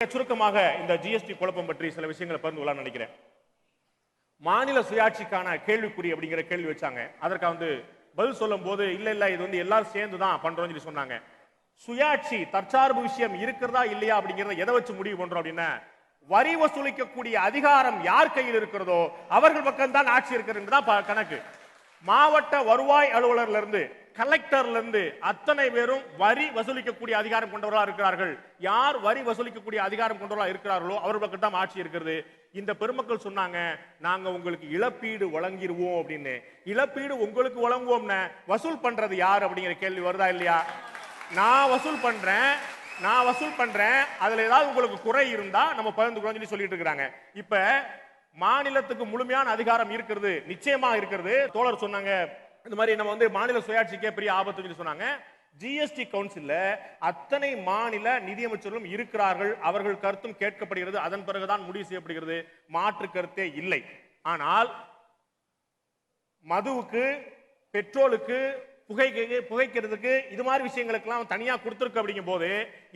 சுருக்கமாக இந்த ஜிஎஸ்டி குழப்பம் பற்றி சில விஷயங்களை பகிர்ந்து கொள்ளலாம்னு நினைக்கிறேன். மாநில சுயாட்சிக்கான கேள்விக்குறி அப்படிங்கிற கேள்வி வச்சாங்க. அதற்கு பதில் சொல்லும் போது இல்ல இது எல்லாரும் சேர்ந்து தான் பண்றோம்னு சொல்லி சொன்னாங்க. சுயாட்சி தற்சார்பு விஷயம் இருக்கிறதா இல்லையா அப்படிங்கறத எதை வச்சு முடிவு பண்றோம் அப்படின்னா, வரி வசூலிக்கக்கூடிய அதிகாரம் யார் கையில் இருக்கிறதோ அவர்கள் பக்கம் தான் ஆட்சி இருக்கிறது கணக்கு. மாவட்ட வருவாய் அலுவலர்ல இருந்து கலெக்டர்ல இருந்து அத்தனை பேரும் வரி வசூலிக்கக்கூடிய அதிகாரம் கொண்டவர்களா இருக்கிறார்கள். யார் வரி வசூலிக்கக்கூடிய அதிகாரம் கொண்டவர்களா இருக்கிறார்களோ அவர் பக்கம் தான் ஆட்சி இருக்கிறது. இந்த பெருமக்கள் சொன்னாங்க, நாங்க உங்களுக்கு இழப்பீடு வழங்கிடுவோம் அப்படின்னு. இழப்பீடு உங்களுக்கு வழங்குவோம்னு வசூல் பண்றது யார் அப்படிங்கிற கேள்வி வருதா இல்லையா? நான் வசூல் பண்றேன், அதுல ஏதாவது உங்களுக்கு குறை இருந்தா நம்ம பகிர்ந்துக்கிறோம் சொல்லிட்டு இருக்காங்க. இப்ப மாநிலத்துக்கு முழுமையான அதிகாரம் இருக்கிறது, நிச்சயமா இருக்கிறது. தோழர் சொன்னாங்க இந்த மாதிரி நம்ம மாநில சுயாட்சிக்கே பெரிய ஆபத்து சொன்னாங்க. ஜிஎஸ்டி கவுன்சில்ல அத்தனை மாநில நிதியமைச்சர்களும் இருக்கிறார்கள். அவர்கள் கருத்தும் கேட்கப்படுகிறது. அதன் பிறகுதான் முடிவு செய்யப்படுகிறது. மாற்று கருத்தே இல்லை. ஆனால் மதுவுக்கு, பெட்ரோலுக்கு, புகைக்கிறதுக்கு இது மாதிரி விஷயங்களுக்கெல்லாம் தனியா கொடுத்திருக்கு. அப்படிங்கும் போது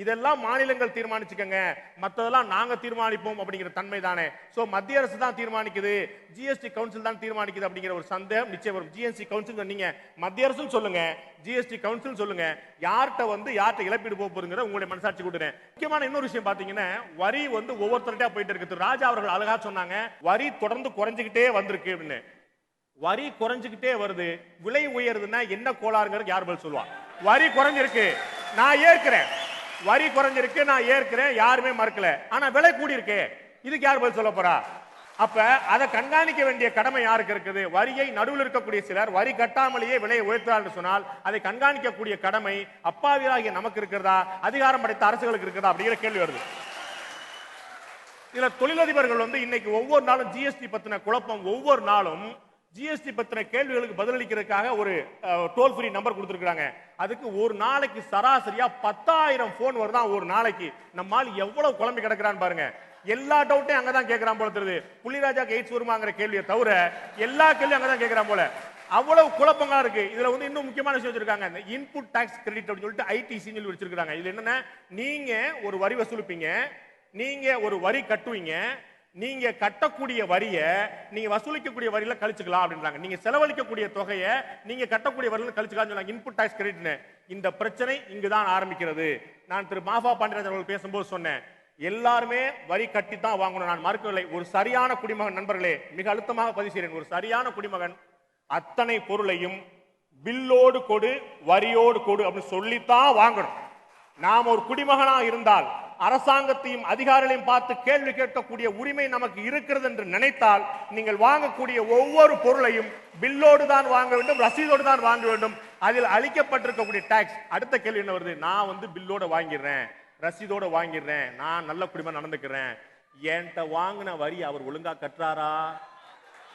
இதெல்லாம் மாநிலங்கள் தீர்மானிச்சுக்கங்க, மற்றதெல்லாம் நாங்க தீர்மானிப்போம் அப்படிங்கிற தன்மை தானே. சோ மத்திய அரசு தான் தீர்மானிக்குது, ஜிஎஸ்டி கவுன்சில் தான் தீர்மானிக்குது அப்படிங்கிற ஒரு சந்தேகம் நிச்சயம் வரும். ஜிஎஸ்டி கவுன்சில் நீங்க மத்திய அரசும் சொல்லுங்க, ஜிஎஸ்டி கவுன்சில் சொல்லுங்க, யார்கிட்ட இழப்பீடு போறதுங்கிற உங்களுடைய மனசாட்சி கொடுறேன். முக்கியமான இன்னொரு விஷயம் பாத்தீங்கன்னா, வரி ஒவ்வொருத்தருட்டா போயிட்டு இருக்கு. ராஜா அவர்கள் அழகா சொன்னாங்க, வரி தொடர்ந்து குறைஞ்சுக்கிட்டே வந்திருக்கு அப்படின்னு. வரி குறைஞ்சுக்கிட்டே வருது, விலை உயருதுன்னா என்ன கோளாறுங்கிறது யார் பதில் சொல்லுவா? வரி குறைஞ்சிருக்கு, நான் ஏற்கிறேன். வரி குறைஞ்சிருக்கு, நான் ஏற்கிறேன், யாருமே மறுக்கல. ஆனா விலை கூடி இருக்கு, இதுக்கு யார் பதில் சொல்ல போறா? அப்ப அதை கண்காணிக்க வேண்டிய கடமை யாருக்கு இருக்குது? வரியை நடுவில் இருக்கக்கூடிய சிலர் வரி கட்டாமலேயே விலையை உயர்த்தார் சொன்னால் அதை கண்காணிக்கக்கூடிய கடமை அப்பாவியாகிய நமக்கு இருக்கிறதா, அதிகாரம் படைத்த அரசுகளுக்கு இருக்கிறதா அப்படிங்கிற கேள்வி வருது. இதுல தொழிலதிபர்கள் இன்னைக்கு ஒவ்வொரு நாளும் ஜிஎஸ்டி பத்தின குழப்பம், ஒவ்வொரு நாளும் ஜிஎஸ்டி பத்தின கேள்விகளுக்கு பதிலளிக்கிறதுக்காக ஒரு டோல் ஃப்ரீ நம்பர் கொடுத்திருக்காங்க. அதுக்கு ஒரு நாளைக்கு சராசரியா 10,000 போன் வருதான் ஒரு நாளைக்கு. நம்மால் எவ்வளவு குழம்பி கிடக்குறான்னு பாருங்க. எல்லா டவுட்டையும் அங்கதான் கேட்கிறான் போல தெரியுது. புள்ளிராஜாக்கு எய்ட்ஸ் வருமாங்கிற கேள்வியை தவிர எல்லா கேள்வியும் அங்கதான் கேட்கிறான் போல. அவ்வளவு குழப்பங்களா இருக்கு. இதுல இன்னும் முக்கியமான விஷயம் வச்சிருக்காங்க, இந்த இன்புட் டாக்ஸ் கிரெடிட் அப்படின்னு சொல்லிட்டு ஐடிசி சொல்லி வச்சிருக்காங்க. இது என்னன்னா, நீங்க ஒரு வரி வசூலிப்பீங்க, நீங்க ஒரு வரி கட்டுவீங்க, நீங்க கட்டக்கூடிய வரிய நீங்க வசூலிக்கக்கூடிய வரியில கழிச்சுக்கலாம் அப்படின்றாங்க. நீங்க செலவழிக்கக்கூடிய தொகையை நீங்க கட்டக்கூடிய வரியில கழிச்சுக்கலாம் சொன்னாங்க. இன்புட் டாக்ஸ் கிரெடிட்னு. இந்த பிரச்சனை இங்குதான் ஆரம்பிக்கிறது. நான் திரு மாஃபா பாண்டியராஜன் அவர்கள் பேசும்போது சொன்னேன், எல்லாருமே வரி கட்டி தான் வாங்கணும், நான் மறுக்கவில்லை. ஒரு சரியான குடிமகன், நண்பர்களே மிக அழுத்தமாக பதிவு செய்கிறேன், ஒரு சரியான குடிமகன் அத்தனை பொருளையும் பில்லோடு கொடு, வரியோடு கொடு அப்படின்னு சொல்லித்தான் வாங்கணும். நாம் ஒரு குடிமகனா இருந்தால் அரசாங்கத்தையும் அதிகாரிகளையும் பார்த்து கேள்வி கேட்கக்கூடிய உரிமை நமக்கு இருக்கிறது என்று நினைத்தால் நீங்கள் வாங்கக்கூடிய ஒவ்வொரு பொருளையும் பில்லோடு தான் வாங்க வேண்டும், ரசீதோடு தான் வாங்க வேண்டும். அதில் அளிக்கப்பட்டிருக்கக்கூடிய டாக்ஸ். அடுத்த கேள்வி என்ன வருது? நான் பில்லோட வாங்கிடுறேன், ரசீதோட வாங்கிடுறேன், நான் நல்ல குடிமகன் நடந்துக்கிறேன், என்கிட்ட வாங்கின வரி அவர் ஒழுங்கா கட்டுறாரா?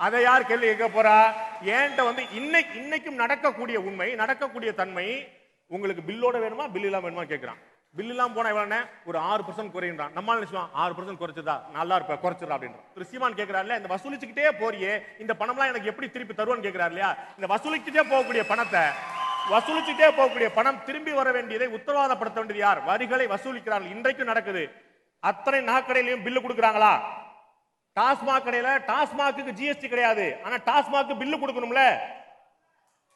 அதை யார் கேள்வி கேட்க போறா? என்கிட்ட இன்னைக்கும் நடக்கக்கூடிய உண்மை, நடக்கக்கூடிய தன்மை, உங்களுக்கு பில்லோட வேணுமா பில் இல்லாம வேணுமா கேட்கிறான். பில் இல்லாம போனா எவ்வளவு? ஒரு 6% குறையின்றான். நம்மால நினைச்சுவான் 6% குறைச்சதா நல்லா இருப்ப, குறைச்சிடா அப்படின்ற. திரு சீமான் கேட்கிறாருல, இந்த வசூலிச்சுக்கிட்டே போறியே, இந்த பணம்லாம் எனக்கு எப்படி திருப்பி தருவான்னு கேட்கிறாரு இல்லையா? இந்த வசூலிச்சுட்டே போகக்கூடிய பணம் திரும்பி வர வேண்டியதை உத்தரவாதப்படுத்த வேண்டியது யார்? வரிகளை வசூலிக்கிறார்கள். இன்றைக்கும் நடக்குது. அத்தனை நகைக்கடையிலையும் பில்லு கொடுக்குறாங்களா? டாஸ்மாக் கடையில டாஸ்மாக்கு ஜிஎஸ்டி கிடையாது, ஆனா டாஸ்மாக்கு பில்லு கொடுக்கணும்ல,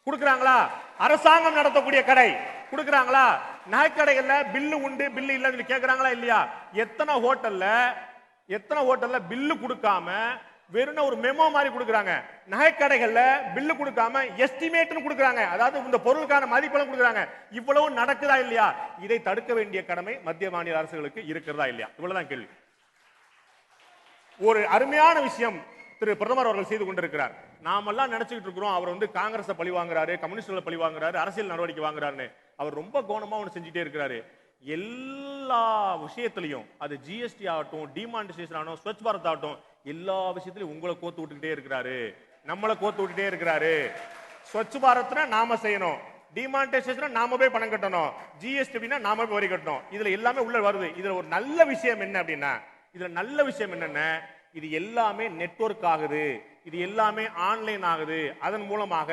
கொடுக்குறாங்களா? அரசாங்கம் நடத்தக்கூடிய கடை கொடுக்குறாங்களா? நகைக்கடைகள்ல பில்லு உண்டு, பில்லு இல்லைன்னு கேட்கறாங்களா இல்லையா? எத்தனை ஹோட்டல்ல பில்லு கொடுக்காம வெறும் ஒரு மெமோ மாதிரி கொடுக்குறாங்க. நகைக்கடைகள்ல பில்லு கொடுக்காம எஸ்டிமேட்னு கொடுக்குறாங்க, அதாவது இந்த பொருளுக்கான மதிப்பெல்லாம் கொடுக்குறாங்க. இவ்வளவு நடக்குதா இல்லையா? இதை தடுக்க வேண்டிய கடமை மத்திய மாநில அரசுகளுக்கு இருக்கிறதா இல்லையா? இவ்வளவுதான் கேள்வி. ஒரு அருமையான விஷயம் திரு பிரதமர் அவர்கள் செய்து கொண்டிருக்கிறார். நாமெல்லாம் நினைச்சுக்கிட்டு இருக்கிறோம் அவர் காங்கிரஸ் பழி வாங்குறாரு, கம்யூனிஸ்டுகளை பழி வாங்குறாரு, அரசியல் நடவடிக்கை வாங்குறாருன்னு. அவர் ரொம்ப கவனமா செஞ்சுட்டே இருக்கிறாரு. எல்லா விஷயத்திலையும், அது ஜிஎஸ்டி ஆகட்டும், டிமானிட்டைசேஷன் ஆகட்டும், ஸ்வச் பாரத் ஆகட்டும், எல்லா விஷயத்திலையும் உங்களை கோத்து விட்டுக்கிட்டே இருக்கிறாரு, நம்மளை கோத்து விட்டுட்டே இருக்கிறாரு. ஸ்வச் பாரத்னா நாம செய்யணும், டிமானிட்டைசேஷன் நாம போய் பணம் கட்டணும், ஜிஎஸ்டி அப்படின்னா நாம போய் வரி கட்டணும். இதுல எல்லாமே உள்ள வருது. இதுல ஒரு நல்ல விஷயம் என்ன அப்படின்னா, என்னன்னா, இது எல்லாமே நெட்வொர்க் ஆகுது, இது எல்லாமே ஆன்லைன் ஆகுது. அதன் மூலமாக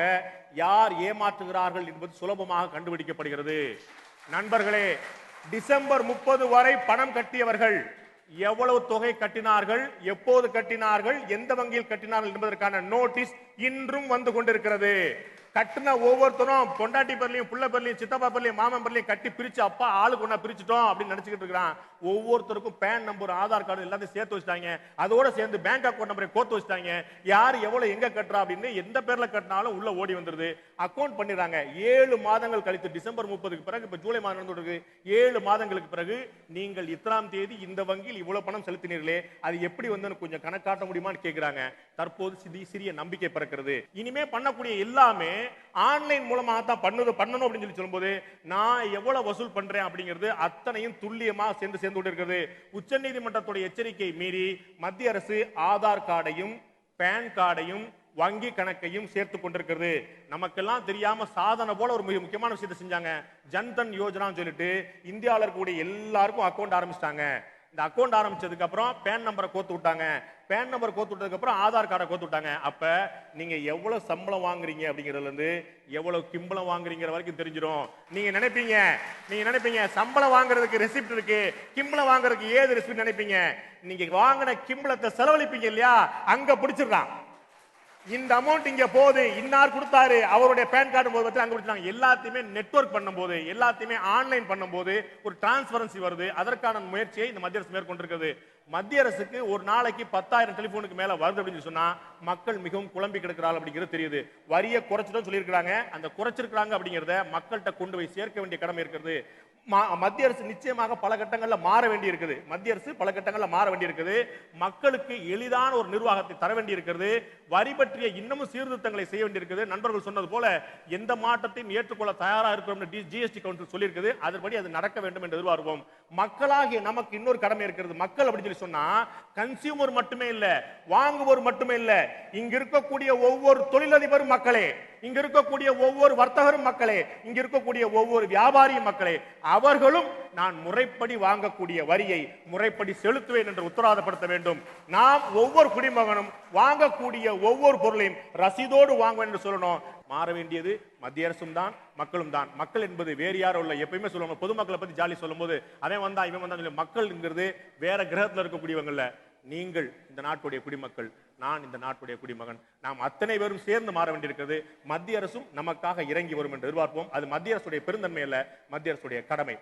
யார் ஏமாற்றுகிறார்கள் என்பது சுலபமாக கண்டுபிடிக்கப்படுகிறது. நண்பர்களே, டிசம்பர் 30 வரை பணம் கட்டியவர்கள் எவ்வளவு தொகை கட்டினார்கள், எப்போது கட்டினார்கள், எந்த வங்கியில் கட்டினார்கள் என்பதற்கான நோட்டீஸ் இன்றும் வந்து கொண்டிருக்கிறது. கட்டின ஒவ்வொருத்தரும் பொண்டாட்டி பேர்லயும், புள்ள பேர்லயும், சித்தப்பா பேர்லயும், மாமன் பேர்லயும் கட்டி பிரிச்சு அப்பா ஆளுக்கு ஒண்ணா பிரிச்சுட்டோம் அப்படின்னு நினைச்சுக்கிட்டு இருக்கிறான். ஒவ்வொருத்தருக்கும் பேன் நம்பர், ஆதார் கார்டு எல்லாத்தையும் சேர்த்து வச்சுட்டாங்க. அதோட சேர்ந்து பேங்க் அக்கௌண்ட் நம்பரை கோத்து வச்சுட்டாங்க. யார் எவ்வளவு எங்க கட்டுறா அப்படின்னு எந்த பேர்ல கட்டினாலும் உள்ள ஓடி வந்துருது. அக்கௌண்ட் பண்ணிடுறாங்க. 7 மாதங்கள் கழித்து டிசம்பர் 30க்கு பிறகு, இப்ப ஜூலை மாதம் நடந்துருக்கு, 7 மாதங்களுக்கு பிறகு நீங்கள் இத்தனாம் தேதி இந்த வங்கியில் இவ்வளவு பணம் செலுத்தினீர்களே, அது எப்படி வந்து கொஞ்சம் கணக்காட்ட முடியுமான்னு கேட்கிறாங்க. தற்போது சிறிய நம்பிக்கை பிறக்கிறது. இனிமே பண்ணக்கூடிய எல்லாமே ஆன்லைன் மூலமாக தான் பண்ணணும் அப்படின்னு சொல்லி சொல்லும்போது, நான் எவ்வளவு வசூல் பண்றேன் அப்படிங்கிறது அத்தனையும் துல்லியமா சேர்ந்து கொண்டிருக்கிறது. உச்சநீதிமன்றத்துடைய எச்சரிக்கை மீறி மத்திய அரசு ஆதார் கார்டையும் பேன் கார்டையும் வங்கி கணக்கையும் சேர்த்து கொண்டிருக்கிறது. நமக்கெல்லாம் தெரியாம சாதனை போல ஒரு மிக முக்கியமான விஷயத்தை செஞ்சாங்க. ஜன்தன் யோஜனா சொல்லிட்டு இந்தியாவில் இருக்கக்கூடிய எல்லாருக்கும் அக்கௌண்ட் ஆரம்பிச்சிட்டாங்க. இந்த அக்கௌண்ட் ஆரம்பிச்சதுக்கு அப்புறம் பேன் நம்பரை கோத்து விட்டாங்க. பேன் நம்பர் கோத்து விட்டதுக்கு அப்புறம் ஆதார் கார்டை கோத்து விட்டாங்க. அப்ப நீங்க எவ்வளவு சம்பளம் வாங்குறீங்க அப்படிங்கறதுல இருந்து எவ்வளவு கிம்பளம் வாங்குறீங்கிற வரைக்கும் தெரிஞ்சிடும். நீங்க நினைப்பீங்க சம்பளம் வாங்குறதுக்கு ரெசிப்ட் இருக்கு, கிம்பளம் வாங்குறதுக்கு ஏது ரெசிப்ட் நினைப்பீங்க. நீங்க வாங்கின கிம்பளத்தை செலவழிப்பீங்க இல்லையா, அங்க பிடிச்சிடறான். இந்த அமௌண்ட் இங்க போகுது, இன்னார் கொடுத்தாரு, அவருடைய பேன் கார்டு போது அங்க கொடுத்தாங்க. எல்லாத்தையுமே நெட்வொர்க் பண்ணும்போது, எல்லாத்தையுமே ஆன்லைன் பண்ணும்போது ஒரு டிரான்ஸ்பரன்சி வருது. அதற்கான முயற்சியை இந்த மத்திய அரசு மேற்கொண்டிருக்கிறது. மத்திய அரசுக்கு ஒரு நாளைக்கு 10,000 டெலிபோனுக்கு மேல வருது அப்படின்னு சொன்னா மக்கள் மிகவும் குழம்பி கிடக்கிறார்கள் அப்படிங்கிறது தெரியுது. வரியை குறைச்சிட்டு சொல்லியிருக்காங்க. அந்த குறைச்சிருக்காங்க அப்படிங்கறத மக்கள்கிட்ட கொண்டு போய் சேர்க்க வேண்டிய கடமை இருக்கிறது. மத்திய அரசு நிச்சயமாக பல கட்டங்கள்ல மாற வேண்டி இருக்குது. மக்களுக்கு எளிதான ஒரு நிர்வாகத்தை தர வேண்டி இருக்கிறது. வரி பற்றிய இன்னமும் சீர்திருத்தங்களை செய்ய வேண்டியிருக்கிறது. நண்பர்கள் சொன்னது போல எந்த மாற்றத்தையும் ஏற்றுக்கொள்ள தயாரா இருக்கிறோம் ஜிஎஸ்டி கவுன்சில் சொல்லியிருக்குது. அதன்படி அது நடக்க வேண்டும் என்று எதிர்பார்ப்போம். மக்களாகிய நமக்கு இன்னொரு கடமை இருக்கிறது. மக்கள் அப்படின்னு சொல்லி சொன்னா கன்சியூமர் மட்டுமே இல்ல, வாங்குவோர் மட்டுமே இல்ல, இங்க இருக்கக்கூடிய ஒவ்வொரு தொழிலதிபரும் மக்களே, இங்க இருக்கக்கூடிய ஒவ்வொரு வர்த்தகரும் மக்களே, இங்க இருக்கக்கூடிய ஒவ்வொரு வியாபாரியும் மக்களே, அவர்களும் நான் முறைப்படி வாங்கக்கூடிய வரியை முறைப்படி செலுத்துவேன் என்று உத்தரவாதப்படுத்த வேண்டும். நாம் ஒவ்வொரு குடிமகனும் வாங்கக்கூடிய ஒவ்வொரு பொருளையும் ரசீதோடு வாங்குவேன் என்று சொல்லணும். மாற வேண்டியது மத்திய அரசும் தான், மக்களும் தான். மக்கள் என்பது வேறு யாரும் இல்ல. எப்பயுமே சொல்லுவாங்க, பொதுமக்களை பத்தி ஜாலி சொல்லும் போது அவன் வந்தா இவன் வந்தா, மக்கள்ங்கிறது வேற கிரகத்துல இருக்கக்கூடியவங்க இல்ல. நீங்கள் இந்த நாட்டுடைய குடிமக்கள், நான் இந்த நாட்டுடைய குடிமகன். நாம் அத்தனை பேரும் சேர்ந்து மாற வேண்டியிருக்கிறது. மத்திய அரசும் நமக்காக இறங்கி வரும் என்று எதிர்பார்ப்போம். அது மத்திய அரசுடைய பெருந்தன்மை அல்ல, மத்திய அரசுடைய கடமை.